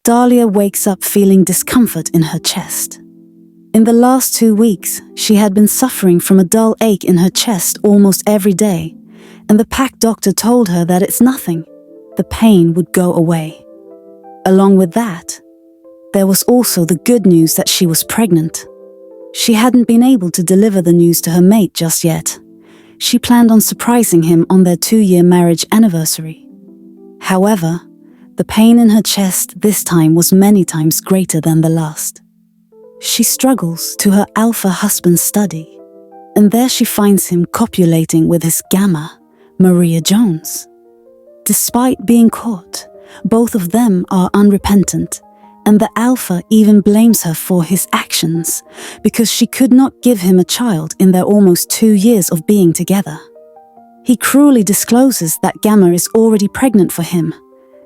Dalia wakes up feeling discomfort in her chest. In the last 2 weeks, she had been suffering from a dull ache in her chest almost every day, and the pack doctor told her that it's nothing. The pain would go away. Along with that, there was also the good news that she was pregnant. She hadn't been able to deliver the news to her mate just yet. She planned on surprising him on their 2-year marriage anniversary. However, the pain in her chest this time was many times greater than the last. She struggles to her alpha husband's study, and there she finds him copulating with his gamma, Maria Jones. Despite being caught, both of them are unrepentant, and the alpha even blames her for his actions because she could not give him a child in their almost 2 years of being together. He cruelly discloses that Gamma is already pregnant for him,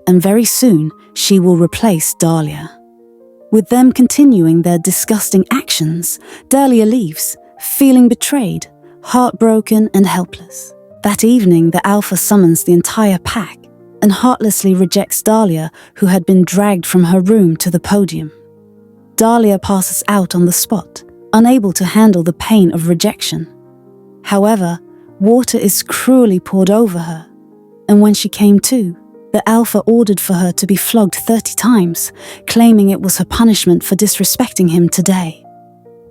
and very soon she will replace Dalia. With them continuing their disgusting actions, Dalia leaves, feeling betrayed, heartbroken and helpless. That evening, the alpha summons the entire pack and heartlessly rejects Dalia, who had been dragged from her room to the podium. Dalia passes out on the spot, unable to handle the pain of rejection. However, water is cruelly poured over her, and when she came to, the alpha ordered for her to be flogged 30 times, claiming it was her punishment for disrespecting him today.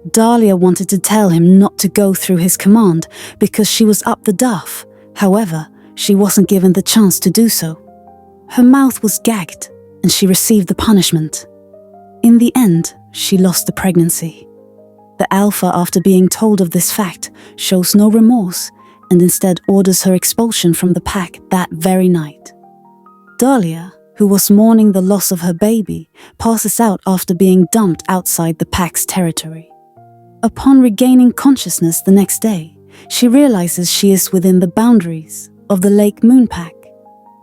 Dalia wanted to tell him not to go through his command because she was up the duff. However, she wasn't given the chance to do so. Her mouth was gagged, and she received the punishment. In the end, she lost the pregnancy. The alpha, after being told of this fact, shows no remorse and instead orders her expulsion from the pack that very night. Dalia, who was mourning the loss of her baby, passes out after being dumped outside the pack's territory. Upon regaining consciousness the next day, she realizes she is within the boundaries of the Lake Moon Pack,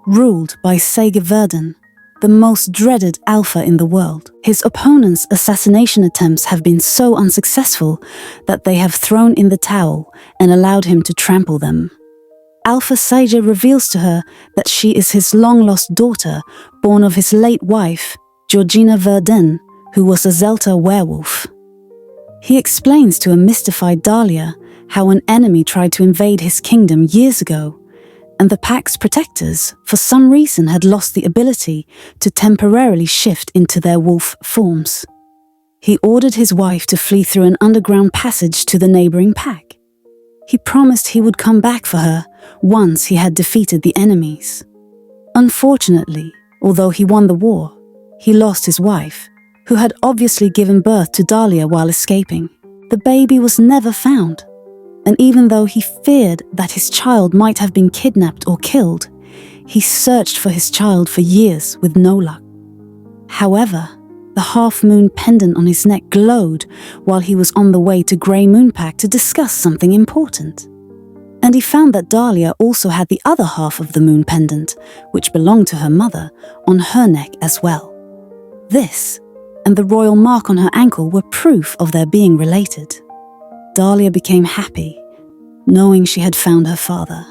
ruled by Sega Verdun, the most dreaded alpha in the world. His opponent's assassination attempts have been so unsuccessful that they have thrown in the towel and allowed him to trample them. Alpha Sage reveals to her that she is his long-lost daughter, born of his late wife, Georgina Verdun, who was a Zelta werewolf. He explains to a mystified Dalia how an enemy tried to invade his kingdom years ago, and the pack's protectors, for some reason, had lost the ability to temporarily shift into their wolf forms. He ordered his wife to flee through an underground passage to the neighboring pack. He promised he would come back for her once he had defeated the enemies. Unfortunately, although he won the war, he lost his wife, who had obviously given birth to Dalia while escaping. The baby was never found, and even though he feared that his child might have been kidnapped or killed, he searched for his child for years with no luck. However, the half-moon pendant on his neck glowed while he was on the way to Grey Moonpack to discuss something important. And he found that Dalia also had the other half of the moon pendant, which belonged to her mother, on her neck as well. This, and the royal mark on her ankle, were proof of their being related. Dalia became happy, knowing she had found her father.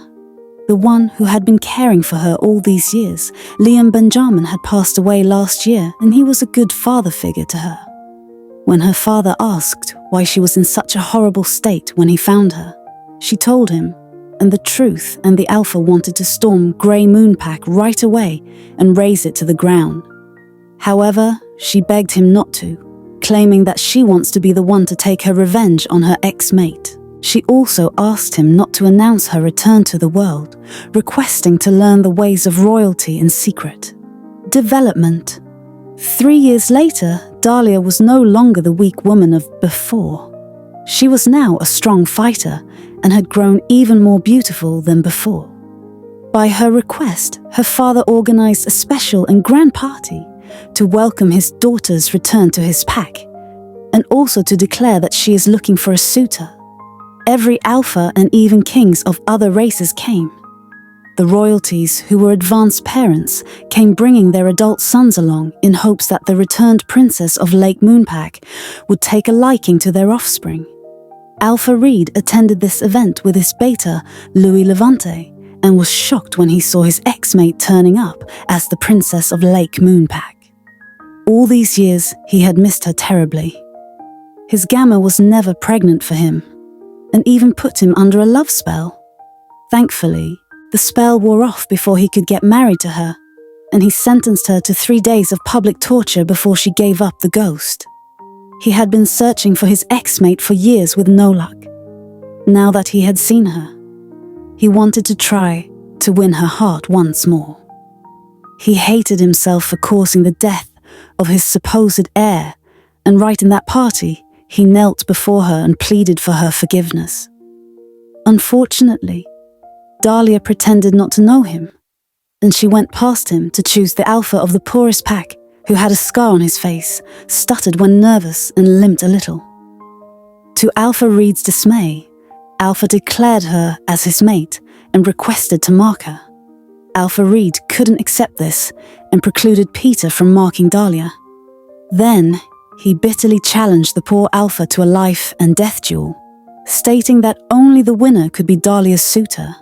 The one who had been caring for her all these years. Liam Benjamin had passed away last year, and he was a good father figure to her. When her father asked why she was in such a horrible state when he found her, she told him, and the truth and the alpha wanted to storm Grey Moonpack right away and raze it to the ground. However, she begged him not to, claiming that she wants to be the one to take her revenge on her ex-mate. She also asked him not to announce her return to the world, requesting to learn the ways of royalty in secret. Development. 3 years later, Dalia was no longer the weak woman of before. She was now a strong fighter and had grown even more beautiful than before. By her request, her father organized a special and grand party to welcome his daughter's return to his pack, and also to declare that she is looking for a suitor. Every alpha and even kings of other races came. The royalties, who were advanced parents, came bringing their adult sons along in hopes that the returned princess of Lake Moonpack would take a liking to their offspring. Alpha Reed attended this event with his beta, Louis Levante, and was shocked when he saw his ex-mate turning up as the princess of Lake Moonpack. All these years, he had missed her terribly. His gamma was never pregnant for him, and even put him under a love spell. Thankfully, the spell wore off before he could get married to her, and he sentenced her to 3 days of public torture before she gave up the ghost. He had been searching for his ex-mate for years with no luck. Now that he had seen her, he wanted to try to win her heart once more. He hated himself for causing the death of his supposed heir, and right in that party, he knelt before her and pleaded for her forgiveness. Unfortunately, Dalia pretended not to know him, and she went past him to choose the alpha of the poorest pack, who had a scar on his face, stuttered when nervous, and limped a little. To Alpha Reed's dismay, Alpha declared her as his mate and requested to mark her. Alpha Reed couldn't accept this and precluded Peter from marking Dalia. Then, he bitterly challenged the poor Alpha to a life and death duel, stating that only the winner could be Dalia's suitor.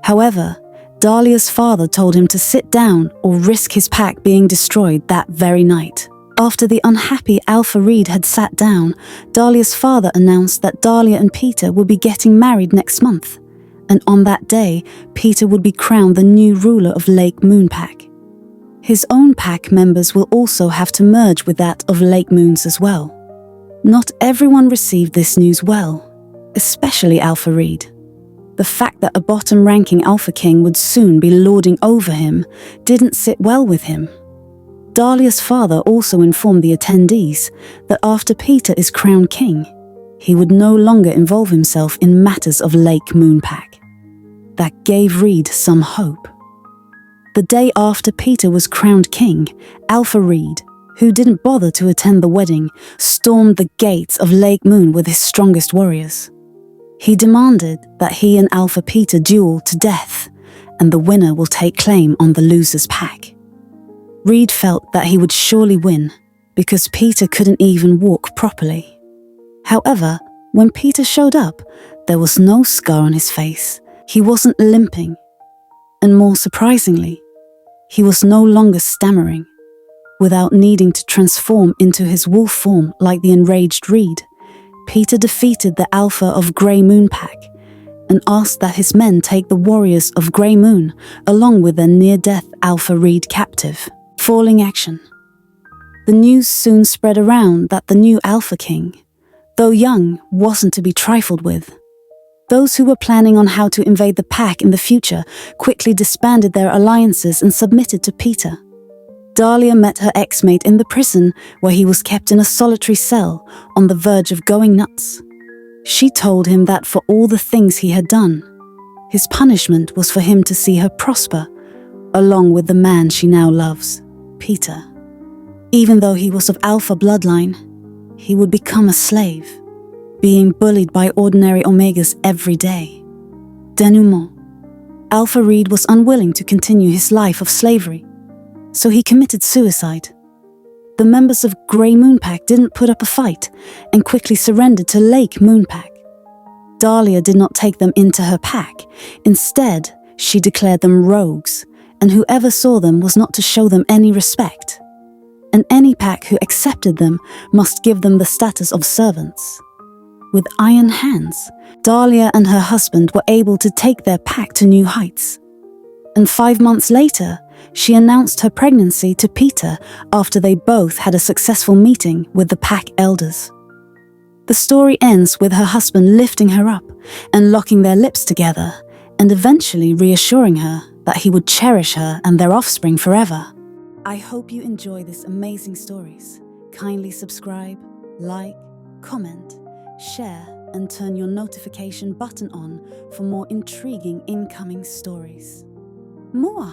However, Dalia's father told him to sit down or risk his pack being destroyed that very night. After the unhappy Alpha Reed had sat down, Dalia's father announced that Dalia and Peter would be getting married next month, and on that day, Peter would be crowned the new ruler of Lake Moonpack. His own pack members will also have to merge with that of Lake Moon's as well. Not everyone received this news well, especially Alpha Reed. The fact that a bottom-ranking Alpha King would soon be lording over him didn't sit well with him. Dalia's father also informed the attendees that after Peter is crowned king, he would no longer involve himself in matters of Lake Moonpack. That gave Reed some hope. The day after Peter was crowned king, Alpha Reed, who didn't bother to attend the wedding, stormed the gates of Lake Moon with his strongest warriors. He demanded that he and Alpha Peter duel to death, and the winner will take claim on the loser's pack. Reed felt that he would surely win, because Peter couldn't even walk properly. However, when Peter showed up, there was no scar on his face. He wasn't limping. And more surprisingly, he was no longer stammering. Without needing to transform into his wolf form like the enraged Reed, Peter defeated the Alpha of Grey Moonpack and asked that his men take the warriors of Grey Moon along with their near-death Alpha Reed captive. Falling action. The news soon spread around that the new Alpha King, though young, wasn't to be trifled with. Those who were planning on how to invade the pack in the future quickly disbanded their alliances and submitted to Peter. Dalia met her ex-mate in the prison where he was kept in a solitary cell on the verge of going nuts. She told him that for all the things he had done, his punishment was for him to see her prosper, along with the man she now loves, Peter. Even though he was of Alpha bloodline, he would become a slave, being bullied by ordinary Omegas every day. Denouement. Alpha Reed was unwilling to continue his life of slavery, so he committed suicide. The members of Grey Moonpack didn't put up a fight and quickly surrendered to Lake Moonpack. Dalia did not take them into her pack. Instead, she declared them rogues, and whoever saw them was not to show them any respect. And any pack who accepted them must give them the status of servants. With iron hands, Dalia and her husband were able to take their pack to new heights. And 5 months later, she announced her pregnancy to Peter after they both had a successful meeting with the pack elders. The story ends with her husband lifting her up and locking their lips together, and eventually reassuring her that he would cherish her and their offspring forever. I hope you enjoy this amazing stories. Kindly subscribe, like, comment, share, and turn your notification button on for more intriguing incoming stories. More!